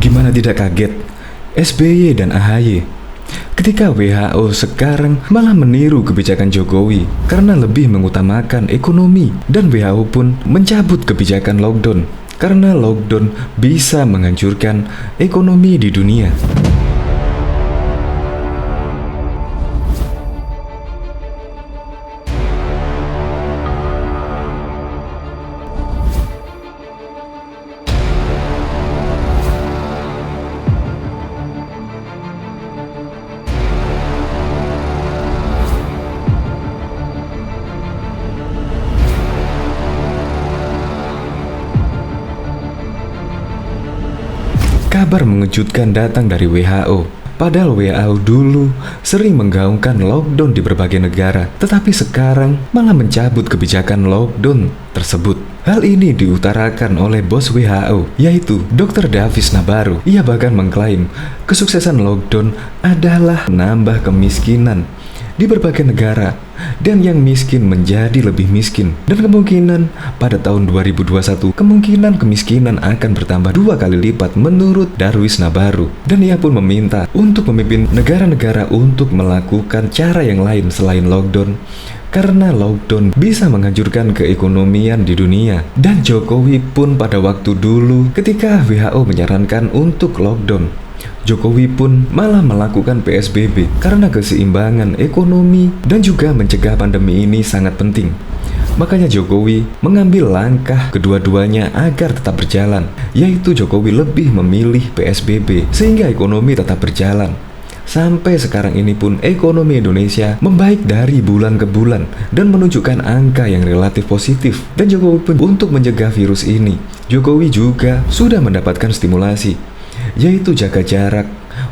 Gimana tidak kaget? SBY dan AHY ketika WHO sekarang malah meniru kebijakan Jokowi karena lebih mengutamakan ekonomi, dan WHO pun mencabut kebijakan lockdown karena lockdown bisa menghancurkan ekonomi di dunia. Kabar mengejutkan datang dari WHO. Padahal WHO dulu sering menggaungkan lockdown di berbagai negara, tetapi sekarang malah mencabut kebijakan lockdown tersebut. Hal ini diutarakan oleh bos WHO, yaitu Dr. Davis Nabarro. Ia bahkan mengklaim kesuksesan lockdown adalah menambah kemiskinan di berbagai negara, dan yang miskin menjadi lebih miskin, dan kemungkinan pada tahun 2021 kemungkinan kemiskinan akan bertambah 2 kali lipat menurut Darwis Nabarro. Dan ia pun meminta untuk memimpin negara-negara untuk melakukan cara yang lain selain lockdown, karena lockdown bisa menghancurkan keekonomian di dunia. Dan Jokowi pun pada waktu dulu ketika WHO menyarankan untuk lockdown, Jokowi pun malah melakukan PSBB karena keseimbangan ekonomi dan juga mencegah pandemi ini sangat penting. Makanya Jokowi mengambil langkah kedua-duanya agar tetap berjalan, yaitu Jokowi lebih memilih PSBB sehingga ekonomi tetap berjalan. Sampai sekarang ini pun ekonomi Indonesia membaik dari bulan ke bulan dan menunjukkan angka yang relatif positif. Dan Jokowi pun untuk mencegah virus ini, Jokowi juga sudah mendapatkan stimulasi, yaitu jaga jarak,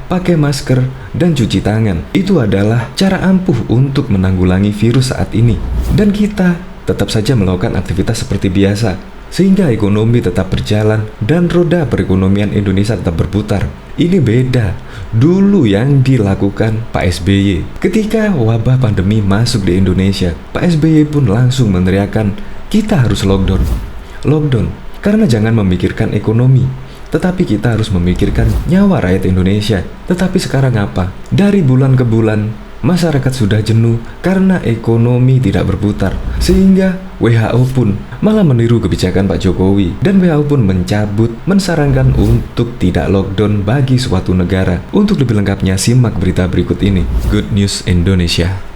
pakai masker, dan cuci tangan. Itu adalah cara ampuh untuk menanggulangi virus saat ini. Dan kita tetap saja melakukan aktivitas seperti biasa, sehingga ekonomi tetap berjalan dan roda perekonomian Indonesia tetap berputar. Ini beda dulu yang dilakukan Pak SBY. Ketika wabah pandemi masuk di Indonesia, Pak SBY pun langsung meneriakkan, kita harus lockdown. Lockdown, karena jangan memikirkan ekonomi, tetapi kita harus memikirkan nyawa rakyat Indonesia. Tetapi sekarang apa? Dari bulan ke bulan, masyarakat sudah jenuh karena ekonomi tidak berputar. Sehingga WHO pun malah meniru kebijakan Pak Jokowi. Dan WHO pun mensarankan untuk tidak lockdown bagi suatu negara. Untuk lebih lengkapnya, simak berita berikut ini. Good News Indonesia.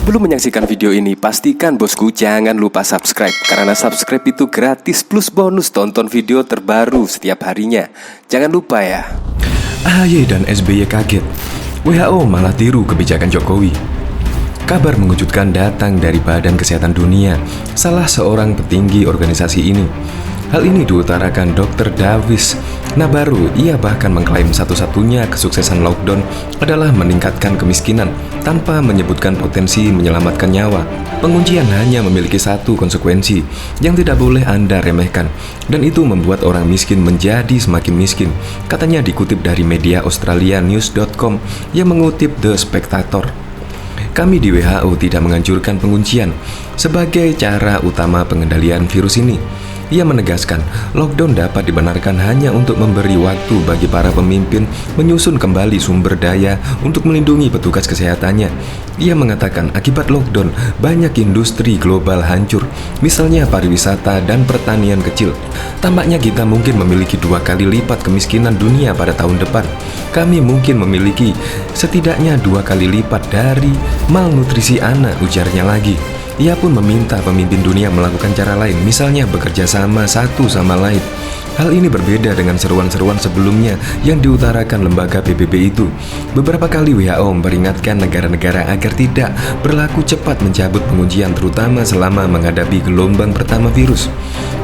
Belum menyaksikan video ini, pastikan bosku jangan lupa subscribe, karena subscribe itu gratis plus bonus tonton video terbaru setiap harinya. Jangan lupa ya. AHY dan SBY kaget, WHO malah tiru kebijakan Jokowi. Kabar mengejutkan datang dari Badan Kesehatan Dunia, salah seorang petinggi organisasi ini. Hal ini diutarakan Dr. Davis Nabarro. Ia bahkan mengklaim satu-satunya kesuksesan lockdown adalah meningkatkan kemiskinan tanpa menyebutkan potensi menyelamatkan nyawa. Penguncian hanya memiliki satu konsekuensi yang tidak boleh Anda remehkan, dan itu membuat orang miskin menjadi semakin miskin, katanya dikutip dari media Australia News.com yang mengutip The Spectator. Kami di WHO tidak menganjurkan penguncian sebagai cara utama pengendalian virus ini. Ia menegaskan, lockdown dapat dibenarkan hanya untuk memberi waktu bagi para pemimpin menyusun kembali sumber daya untuk melindungi petugas kesehatannya. Ia mengatakan akibat lockdown, banyak industri global hancur, misalnya pariwisata dan pertanian kecil. Tampaknya kita mungkin memiliki 2 kali lipat kemiskinan dunia pada tahun depan. Kami mungkin memiliki setidaknya 2 kali lipat dari malnutrisi anak, ujarnya lagi. Ia pun meminta pemimpin dunia melakukan cara lain, misalnya bekerja sama satu sama lain. Hal ini berbeda dengan seruan-seruan sebelumnya yang diutarakan lembaga PBB itu. Beberapa kali WHO memperingatkan negara-negara agar tidak berlaku cepat mencabut penguncian, terutama selama menghadapi gelombang pertama virus.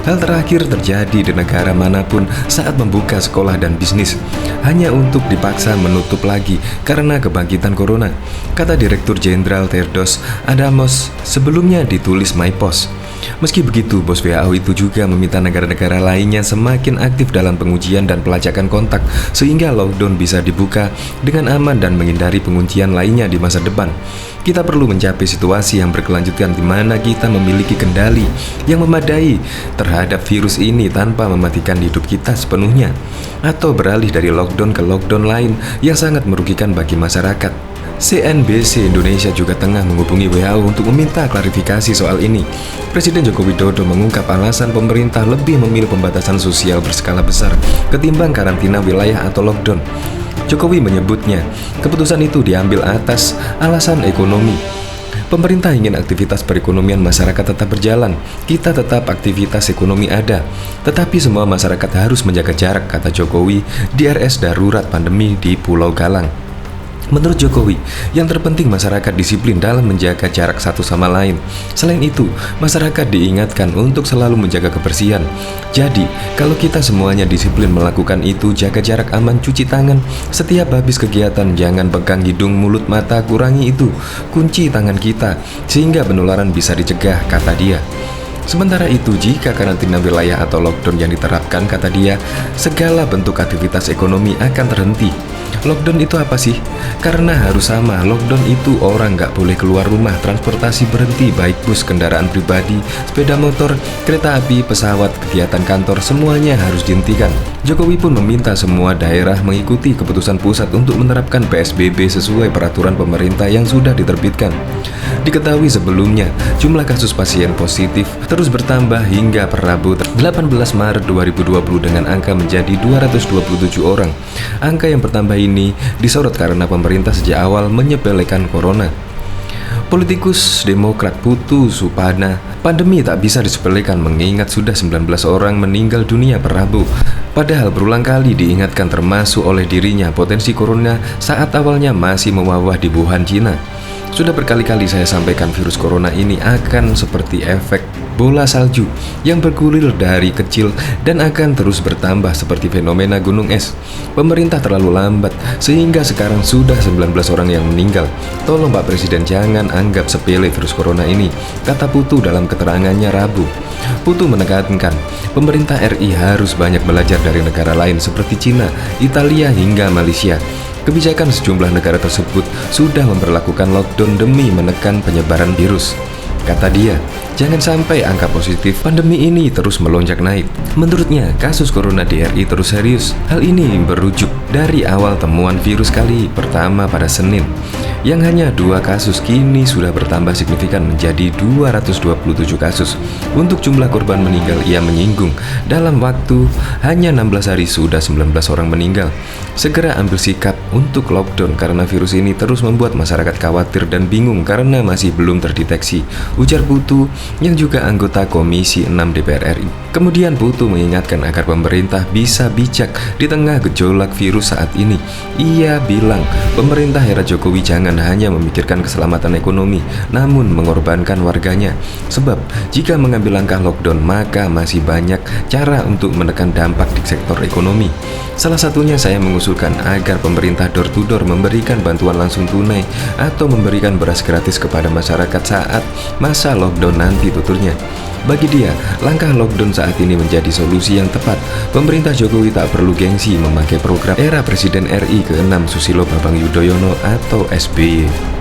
Hal terakhir terjadi di negara manapun saat membuka sekolah dan bisnis, hanya untuk dipaksa menutup lagi karena kebangkitan corona, kata Direktur Jenderal Tedros Adhanom sebelumnya ditulis MyPost. Meski begitu, bos WHO itu juga meminta negara-negara lainnya semakin aktif dalam pengujian dan pelacakan kontak sehingga lockdown bisa dibuka dengan aman dan menghindari penguncian lainnya di masa depan. Kita perlu mencapai situasi yang berkelanjutan di mana kita memiliki kendali yang memadai terhadap virus ini tanpa mematikan hidup kita sepenuhnya atau beralih dari lockdown ke lockdown lain yang sangat merugikan bagi masyarakat. CNBC Indonesia juga tengah menghubungi WHO untuk meminta klarifikasi soal ini. Presiden Joko Widodo mengungkap alasan pemerintah lebih memilih pembatasan sosial berskala besar ketimbang karantina wilayah atau lockdown. Jokowi menyebutnya, keputusan itu diambil atas alasan ekonomi. Pemerintah ingin aktivitas perekonomian masyarakat tetap berjalan. Kita tetap aktivitas ekonomi ada. Tetapi semua masyarakat harus menjaga jarak, kata Jokowi di RS Darurat Pandemi di Pulau Galang. Menurut Jokowi, yang terpenting masyarakat disiplin dalam menjaga jarak satu sama lain. Selain itu, masyarakat diingatkan untuk selalu menjaga kebersihan. Jadi, kalau kita semuanya disiplin melakukan itu, jaga jarak, aman, cuci tangan, setiap habis kegiatan jangan pegang hidung, mulut, mata, kurangi itu, kunci tangan kita, sehingga penularan bisa dicegah, kata dia. Sementara itu, jika karantina wilayah atau lockdown yang diterapkan, kata dia, segala bentuk aktivitas ekonomi akan terhenti. Lockdown itu apa sih? Karena harus sama, lockdown itu orang nggak boleh keluar rumah, transportasi berhenti, baik bus, kendaraan pribadi, sepeda motor, kereta api, pesawat, kegiatan kantor, semuanya harus dihentikan. Jokowi pun meminta semua daerah mengikuti keputusan pusat untuk menerapkan PSBB sesuai peraturan pemerintah yang sudah diterbitkan. Diketahui sebelumnya, jumlah kasus pasien positif terus bertambah hingga per Rabu 18 Maret 2020 dengan angka menjadi 227 orang. Angka yang bertambah ini disorot karena pemerintah sejak awal menyepelekan corona. Politikus Demokrat Putu Supana, pandemi tak bisa disepelekan mengingat sudah 19 orang meninggal dunia per Rabu. Padahal berulang kali diingatkan termasuk oleh dirinya potensi corona saat awalnya masih mewabah di Wuhan, Cina. Sudah berkali-kali saya sampaikan virus corona ini akan seperti efek bola salju yang bergulir dari kecil dan akan terus bertambah seperti fenomena gunung es. Pemerintah terlalu lambat sehingga sekarang sudah 19 orang yang meninggal. Tolong Pak Presiden jangan anggap sepele virus corona ini, kata Putu dalam keterangannya Rabu. Putu menekankan, pemerintah RI harus banyak belajar dari negara lain seperti Cina, Italia hingga Malaysia. Kebijakan sejumlah negara tersebut sudah memperlakukan lockdown demi menekan penyebaran virus. Kata dia, jangan sampai angka positif pandemi ini terus melonjak naik. Menurutnya, kasus corona di RI terus serius. Hal ini berujuk dari awal temuan virus kali pertama pada Senin, yang hanya 2 kasus kini sudah bertambah signifikan menjadi 227 kasus. Untuk jumlah korban meninggal, ia menyinggung dalam waktu hanya 16 hari sudah 19 orang meninggal. Segera ambil sikap untuk lockdown karena virus ini terus membuat masyarakat khawatir dan bingung karena masih belum terdeteksi, ujar Putu yang juga anggota Komisi 6 DPR RI. Kemudian Putu mengingatkan agar pemerintah bisa bijak di tengah gejolak virus saat ini. Ia bilang pemerintah era Jokowi jangan hanya memikirkan keselamatan ekonomi, namun mengorbankan warganya. Sebab jika mengambil langkah lockdown, maka masih banyak cara untuk menekan dampak di sektor ekonomi. Salah satunya saya mengusulkan agar pemerintah door to door memberikan bantuan langsung tunai atau memberikan beras gratis kepada masyarakat saat masa lockdown nanti, tuturnya. Bagi dia, langkah lockdown saat ini menjadi solusi yang tepat. Pemerintah Jokowi tak perlu gengsi memakai program era Presiden RI ke-6 Susilo Bambang Yudhoyono atau SBY.